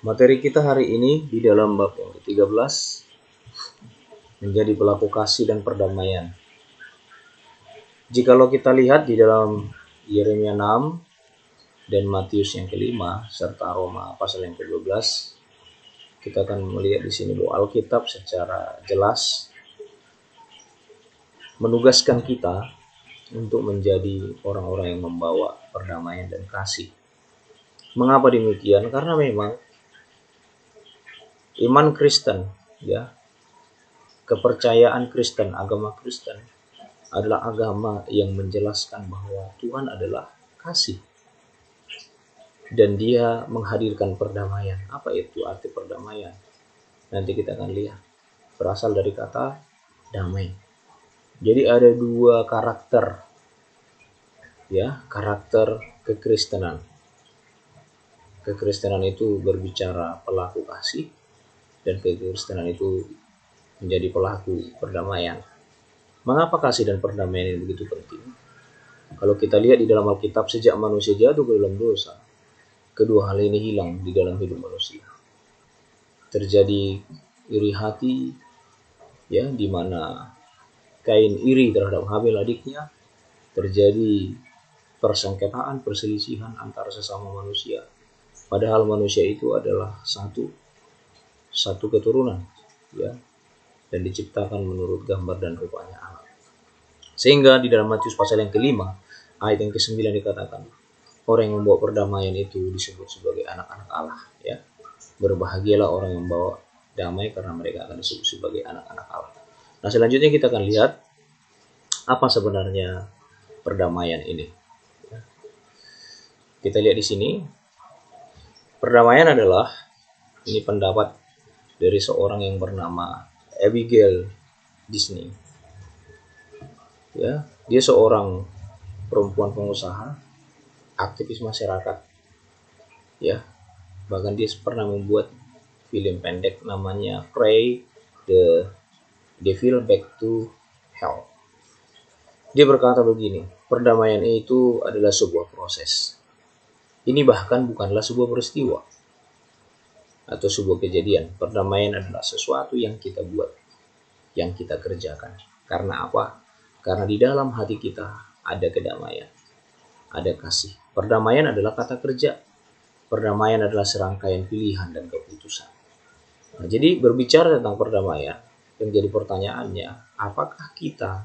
Materi kita hari ini di dalam bab yang ke-13, menjadi pelaku kasih dan perdamaian. Jikalau kita lihat di dalam Yeremia 6 dan Matius yang ke-5 serta Roma pasal yang ke-12, kita akan melihat di sini bahwa Alkitab secara jelas menugaskan kita untuk menjadi orang-orang yang membawa perdamaian dan kasih. Mengapa demikian? Karena memang iman Kristen, kepercayaan Kristen, agama Kristen adalah agama yang menjelaskan bahwa Tuhan adalah kasih dan Dia menghadirkan perdamaian. Apa itu arti perdamaian? Nanti kita akan lihat. Berasal dari kata damai. Jadi ada dua karakter, karakter kekristenan. Kekristenan itu berbicara pelaku kasih, dan kekristenan itu menjadi pelaku perdamaian. Mengapa kasih dan perdamaian ini begitu penting? Kalau kita lihat di dalam Alkitab, sejak manusia jatuh ke dalam dosa, kedua hal ini hilang di dalam hidup manusia. Terjadi iri hati, di mana Kain iri terhadap Habil adiknya. Terjadi persengketaan, perselisihan antara sesama manusia. Padahal manusia itu adalah satu keturunan, dan diciptakan menurut gambar dan rupanya Allah. Sehingga di dalam Matius pasal yang ke-5 ayat yang ke-9 dikatakan, orang yang membawa perdamaian itu disebut sebagai anak-anak Allah. Berbahagialah orang yang membawa damai, karena mereka akan disebut sebagai anak-anak Allah. Nah, selanjutnya kita akan lihat apa sebenarnya perdamaian ini. Kita lihat di sini, perdamaian adalah, ini pendapat dari seorang yang bernama Abigail Disney. Dia seorang perempuan pengusaha, aktivis masyarakat. Bahkan dia pernah membuat film pendek namanya Pray the Devil Back to Hell. Dia berkata begini, perdamaian itu adalah sebuah proses. Ini bahkan bukanlah sebuah peristiwa atau sebuah kejadian. Perdamaian adalah sesuatu yang kita buat, yang kita kerjakan. Karena apa? Karena di dalam hati kita ada kedamaian, ada kasih. Perdamaian adalah kata kerja. Perdamaian adalah serangkaian pilihan dan keputusan. Nah, jadi berbicara tentang perdamaian, yang jadi pertanyaannya, apakah kita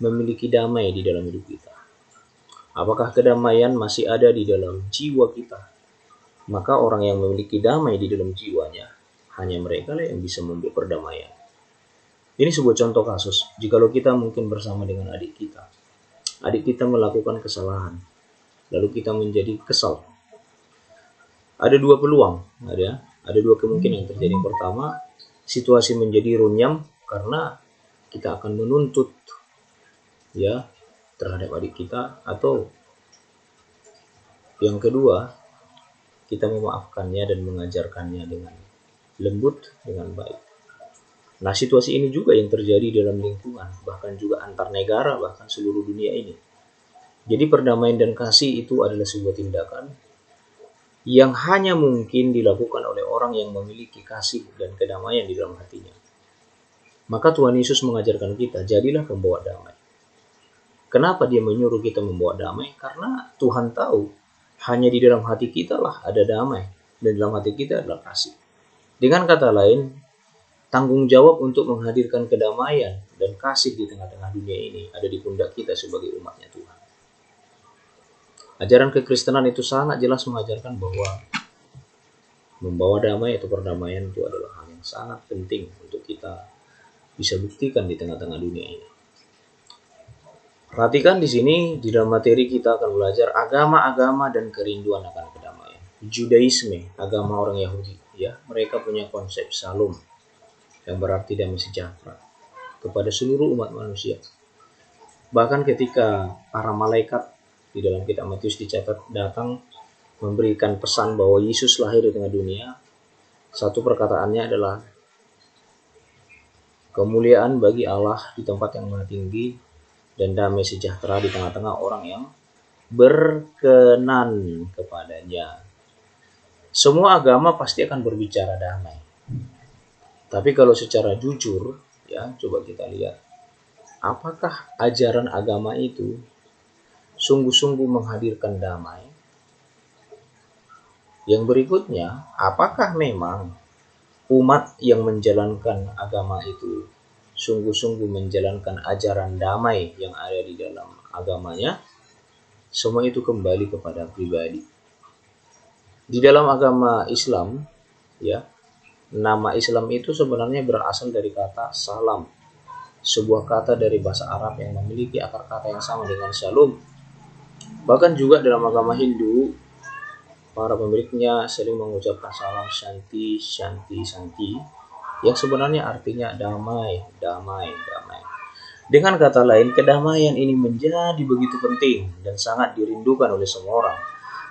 memiliki damai di dalam hidup kita? Apakah kedamaian masih ada di dalam jiwa kita? Maka orang yang memiliki damai di dalam jiwanya, hanya mereka lah yang bisa membuat perdamaian. Ini sebuah contoh kasus. Jikalau kita mungkin bersama dengan adik kita melakukan kesalahan, lalu kita menjadi kesal. Ada dua peluang, ada dua kemungkinan yang terjadi. Yang pertama, situasi menjadi runyam karena kita akan menuntut terhadap adik kita, atau yang kedua, kita memaafkannya dan mengajarkannya dengan lembut, dengan baik. Nah, situasi ini juga yang terjadi dalam lingkungan, bahkan juga antar negara, bahkan seluruh dunia ini. Jadi perdamaian dan kasih itu adalah sebuah tindakan yang hanya mungkin dilakukan oleh orang yang memiliki kasih dan kedamaian di dalam hatinya. Maka Tuhan Yesus mengajarkan kita, jadilah pembawa damai. Kenapa Dia menyuruh kita membawa damai? Karena Tuhan tahu hanya di dalam hati kita lah ada damai, dan dalam hati kita adalah kasih. Dengan kata lain, tanggung jawab untuk menghadirkan kedamaian dan kasih di tengah-tengah dunia ini ada di pundak kita sebagai umatnya Tuhan. Ajaran kekristenan itu sangat jelas mengajarkan bahwa membawa damai atau perdamaian itu adalah hal yang sangat penting untuk kita bisa buktikan di tengah-tengah dunia ini. Perhatikan di sini, di dalam materi kita akan belajar agama-agama dan kerinduan akan kedamaian. Judaisme, agama orang Yahudi, mereka punya konsep Shalom, yang berarti damai sejahtera kepada seluruh umat manusia. Bahkan ketika para malaikat di dalam kitab Matius dicatat datang memberikan pesan bahwa Yesus lahir di tengah dunia, satu perkataannya adalah kemuliaan bagi Allah di tempat yang maha tinggi, dan damai sejahtera di tengah-tengah orang yang berkenan kepadanya. Semua agama pasti akan berbicara damai. Tapi kalau secara jujur, ya coba kita lihat, apakah ajaran agama itu sungguh-sungguh menghadirkan damai? Yang berikutnya, apakah memang umat yang menjalankan agama itu sungguh-sungguh menjalankan ajaran damai yang ada di dalam agamanya? Semua itu kembali kepada pribadi. Di dalam agama Islam, ya, nama Islam itu sebenarnya berasal dari kata salam, sebuah kata dari bahasa Arab yang memiliki akar kata yang sama dengan shalom. Bahkan juga dalam agama Hindu, para pemiliknya sering mengucapkan salam shanti, shanti, shanti, yang sebenarnya artinya damai, damai, damai. Dengan kata lain, kedamaian ini menjadi begitu penting dan sangat dirindukan oleh semua orang.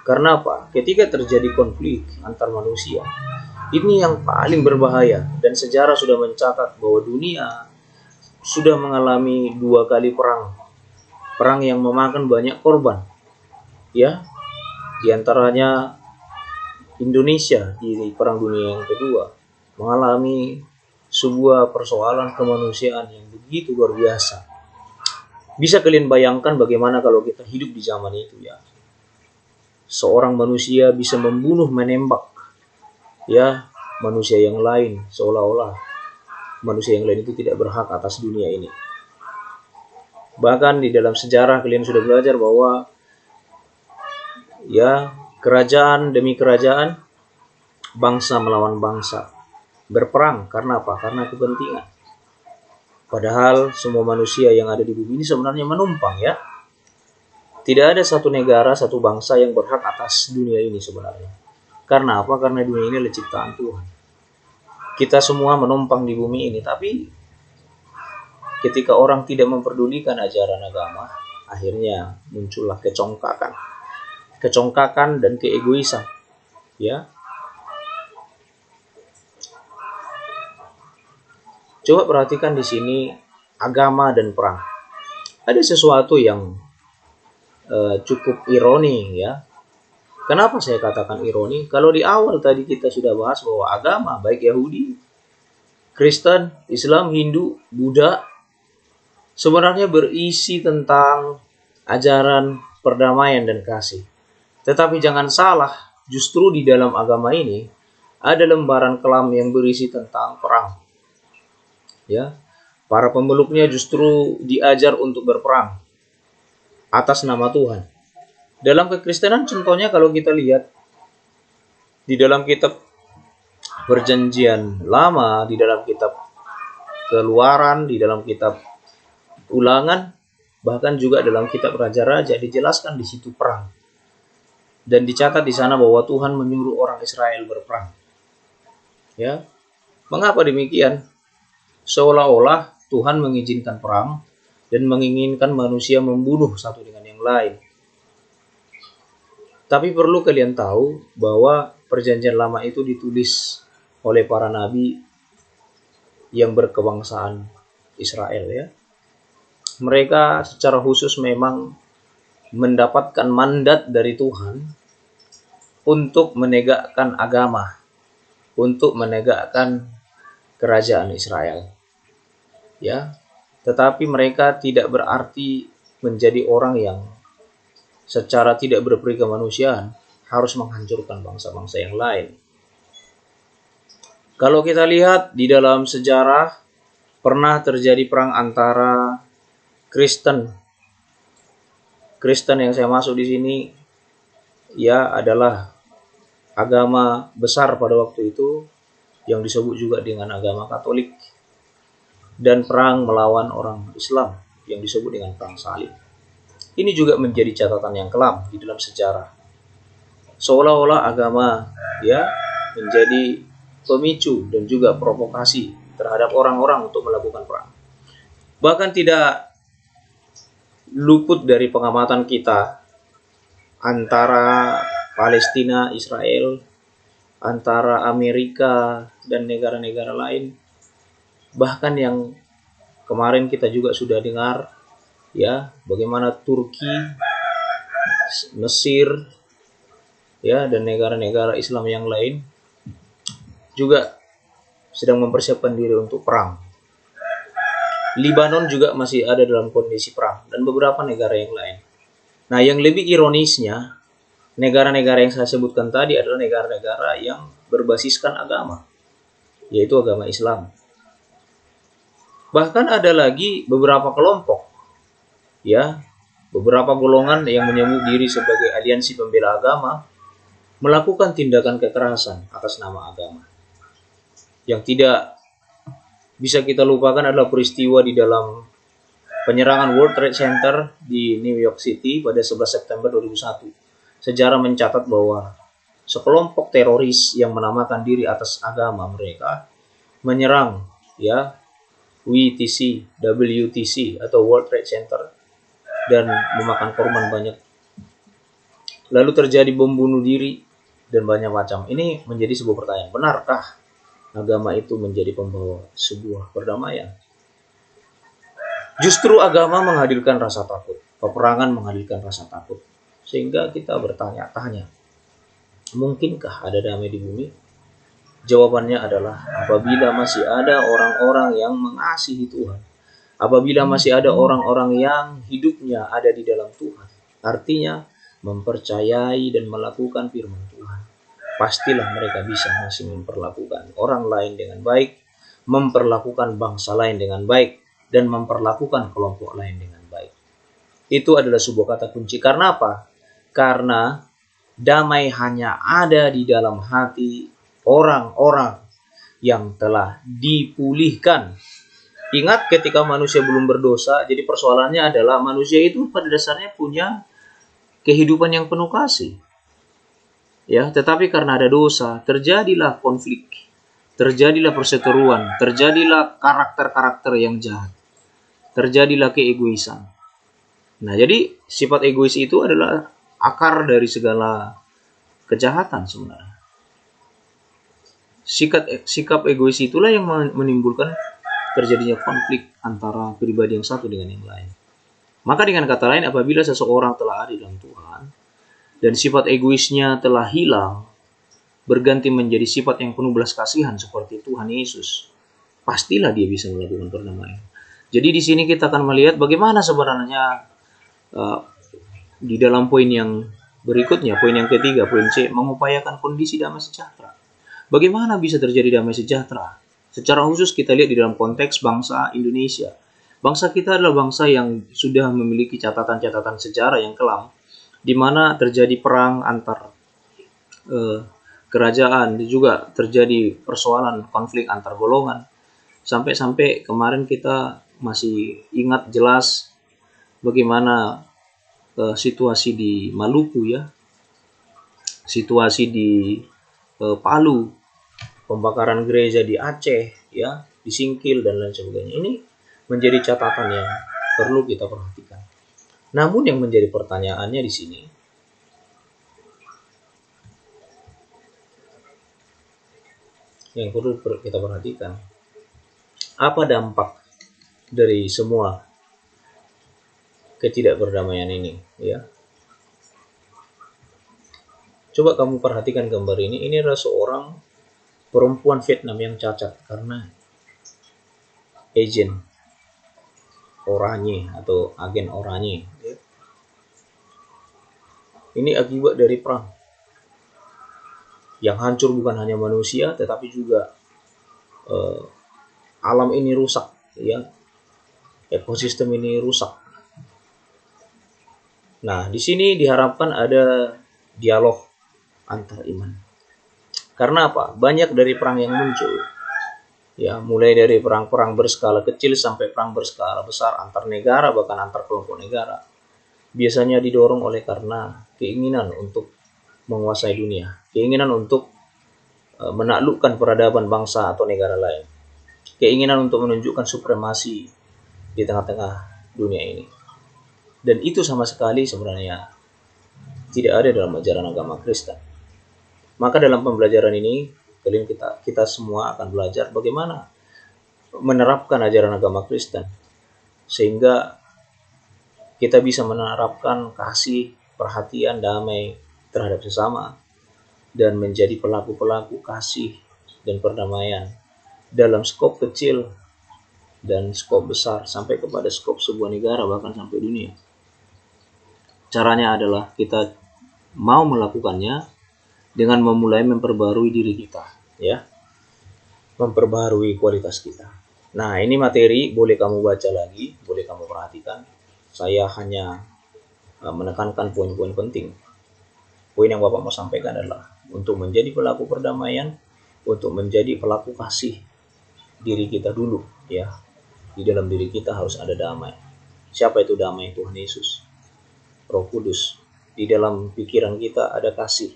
Karena apa? Ketika terjadi konflik antar manusia, ini yang paling berbahaya, dan sejarah sudah mencatat bahwa dunia sudah mengalami 2 kali perang. Perang yang memakan banyak korban. Ya, di antaranya Indonesia di Perang Dunia yang kedua mengalami sebuah persoalan kemanusiaan yang begitu luar biasa. Bisa kalian bayangkan bagaimana kalau kita hidup di zaman itu, ya. Seorang manusia bisa membunuh, menembak, ya, manusia yang lain, seolah-olah manusia yang lain itu tidak berhak atas dunia ini. Bahkan di dalam sejarah kalian sudah belajar bahwa, ya, kerajaan demi kerajaan, bangsa melawan bangsa, berperang karena apa? Karena kepentingan. Padahal semua manusia yang ada di bumi ini sebenarnya menumpang, ya. Tidak ada satu negara, satu bangsa yang berhak atas dunia ini sebenarnya. Karena apa? Karena dunia ini adalah ciptaan Tuhan. Kita semua menumpang di bumi ini, tapi ketika orang tidak memperdulikan ajaran agama, akhirnya muncullah kecongkakan. Kecongkakan dan keegoisan, ya. Coba perhatikan di sini agama dan perang. Ada sesuatu yang cukup ironi, ya. Kenapa saya katakan ironi? Kalau di awal tadi kita sudah bahas bahwa agama, baik Yahudi, Kristen, Islam, Hindu, Buddha, sebenarnya berisi tentang ajaran perdamaian dan kasih. Tetapi jangan salah, justru di dalam agama ini ada lembaran kelam yang berisi tentang perang. Ya, para pemeluknya justru diajar untuk berperang atas nama Tuhan. Dalam kekristenan contohnya kalau kita lihat di dalam kitab Perjanjian Lama, di dalam kitab Keluaran, di dalam kitab Ulangan, bahkan juga dalam kitab Raja-Raja dijelaskan di situ perang. Dan dicatat di sana bahwa Tuhan menyuruh orang Israel berperang. Ya. Mengapa demikian? Seolah-olah Tuhan mengizinkan perang dan menginginkan manusia membunuh satu dengan yang lain. Tapi perlu kalian tahu bahwa Perjanjian Lama itu ditulis oleh para nabi yang berkebangsaan Israel, ya. Mereka secara khusus memang mendapatkan mandat dari Tuhan untuk menegakkan agama, untuk menegakkan kerajaan Israel. Ya, tetapi mereka tidak berarti menjadi orang yang secara tidak berperi kemanusiaan harus menghancurkan bangsa-bangsa yang lain. Kalau kita lihat di dalam sejarah, pernah terjadi perang antara Kristen yang saya masuk di sini, ya, adalah agama besar pada waktu itu yang disebut juga dengan agama Katolik, dan perang melawan orang Islam yang disebut dengan perang salib. Ini juga menjadi catatan yang kelam di dalam sejarah. Seolah-olah agama, ya, menjadi pemicu dan juga provokasi terhadap orang-orang untuk melakukan perang. Bahkan tidak luput dari pengamatan kita antara Palestina, Israel, antara Amerika dan negara-negara lain. Bahkan yang kemarin kita juga sudah dengar, ya, bagaimana Turki, Mesir, ya, dan negara-negara Islam yang lain juga sedang mempersiapkan diri untuk perang. Lebanon juga masih ada dalam kondisi perang, dan beberapa negara yang lain. Nah, yang lebih ironisnya, negara-negara yang saya sebutkan tadi adalah negara-negara yang berbasiskan agama, yaitu agama Islam. Bahkan ada lagi beberapa kelompok, ya, beberapa golongan yang menyebut diri sebagai aliansi pembela agama melakukan tindakan kekerasan atas nama agama. Yang tidak bisa kita lupakan adalah peristiwa di dalam penyerangan World Trade Center di New York City pada 11 September 2001. Sejarah mencatat bahwa sekelompok teroris yang menamakan diri atas agama mereka menyerang, ya, WTC atau World Trade Center dan memakan korban banyak. Lalu terjadi bom bunuh diri dan banyak macam. Ini menjadi sebuah pertanyaan, benarkah agama itu menjadi pembawa sebuah perdamaian? Justru agama menghadirkan rasa takut, peperangan menghadirkan rasa takut, sehingga kita bertanya-tanya, mungkinkah ada damai di bumi? Jawabannya adalah apabila masih ada orang-orang yang mengasihi Tuhan, apabila masih ada orang-orang yang hidupnya ada di dalam Tuhan, artinya mempercayai dan melakukan firman Tuhan, pastilah mereka bisa masih memperlakukan orang lain dengan baik, memperlakukan bangsa lain dengan baik, dan memperlakukan kelompok lain dengan baik. Itu adalah sebuah kata kunci. Karena apa? Karena damai hanya ada di dalam hati orang-orang yang telah dipulihkan. Ingat ketika manusia belum berdosa, jadi persoalannya adalah manusia itu pada dasarnya punya kehidupan yang penuh kasih. Ya, tetapi karena ada dosa, terjadilah konflik, terjadilah perseteruan, terjadilah karakter-karakter yang jahat, terjadilah keegoisan. Nah, jadi sifat egois itu adalah akar dari segala kejahatan sebenarnya. Sikap egois itulah yang menimbulkan terjadinya konflik antara pribadi yang satu dengan yang lain. Maka dengan kata lain, apabila seseorang telah ada dalam Tuhan, dan sifat egoisnya telah hilang, berganti menjadi sifat yang penuh belas kasihan seperti Tuhan Yesus, pastilah dia bisa melakukan perdamaian. Jadi di sini kita akan melihat bagaimana sebenarnya di dalam poin yang berikutnya, poin yang ketiga, poin C, mengupayakan kondisi damai sejahtera. Bagaimana bisa terjadi damai sejahtera? Secara khusus kita lihat di dalam konteks bangsa Indonesia. Bangsa kita adalah bangsa yang sudah memiliki catatan-catatan sejarah yang kelam, di mana terjadi perang antar kerajaan, juga terjadi persoalan konflik antar golongan. Sampai-sampai kemarin kita masih ingat jelas bagaimana situasi di Maluku, ya, situasi di Palu, pembakaran gereja di Aceh, ya, di Singkil dan lain sebagainya. Ini menjadi catatan yang perlu kita perhatikan. Namun yang menjadi pertanyaannya di sini, yang perlu kita perhatikan, apa dampak dari semua ketidakberdamaian ini, ya? Coba kamu perhatikan gambar ini. Ini adalah seorang perempuan Vietnam yang cacat karena agent oranye atau agen oranye. Ini akibat dari perang yang hancur bukan hanya manusia, tetapi juga alam ini rusak, ya, ekosistem ini rusak. Nah, di sini diharapkan ada dialog antar iman. Karena apa? Banyak dari perang yang muncul, ya, mulai dari perang-perang berskala kecil sampai perang berskala besar antar negara, bahkan antar kelompok negara, biasanya didorong oleh karena keinginan untuk menguasai dunia, keinginan untuk menaklukkan peradaban bangsa atau negara lain, keinginan untuk menunjukkan supremasi di tengah-tengah dunia ini. Dan itu sama sekali sebenarnya tidak ada dalam ajaran agama Kristen. Maka dalam pembelajaran ini, kita semua akan belajar bagaimana menerapkan ajaran agama Kristen, sehingga kita bisa menerapkan kasih, perhatian, damai terhadap sesama, dan menjadi pelaku-pelaku kasih dan perdamaian dalam skop kecil dan skop besar sampai kepada skop sebuah negara, bahkan sampai dunia. Caranya adalah kita mau melakukannya dengan memulai memperbarui diri kita, ya, memperbarui kualitas kita. Nah, ini materi boleh kamu baca lagi, boleh kamu perhatikan. Saya hanya menekankan poin-poin penting. Poin yang Bapak mau sampaikan adalah untuk menjadi pelaku perdamaian, untuk menjadi pelaku kasih diri kita dulu, ya. Di dalam diri kita harus ada damai. Siapa itu damai? Tuhan Yesus, Roh Kudus. Di dalam pikiran kita ada kasih,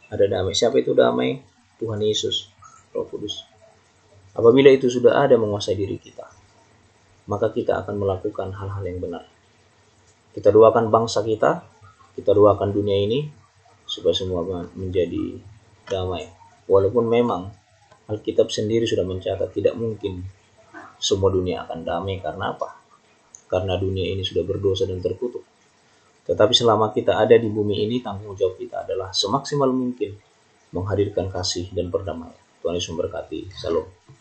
ada damai. Siapa itu damai? Tuhan Yesus, Roh Kudus. Apabila itu sudah ada menguasai diri kita, maka kita akan melakukan hal-hal yang benar. Kita doakan bangsa kita doakan dunia ini, supaya semua menjadi damai. Walaupun memang Alkitab sendiri sudah mencatat tidak mungkin semua dunia akan damai. Karena apa? Karena dunia ini sudah berdosa dan terkutuk. Tetapi selama kita ada di bumi ini, tanggung jawab kita adalah semaksimal mungkin menghadirkan kasih dan perdamaian. Tuhan Yesus memberkati. Shalom.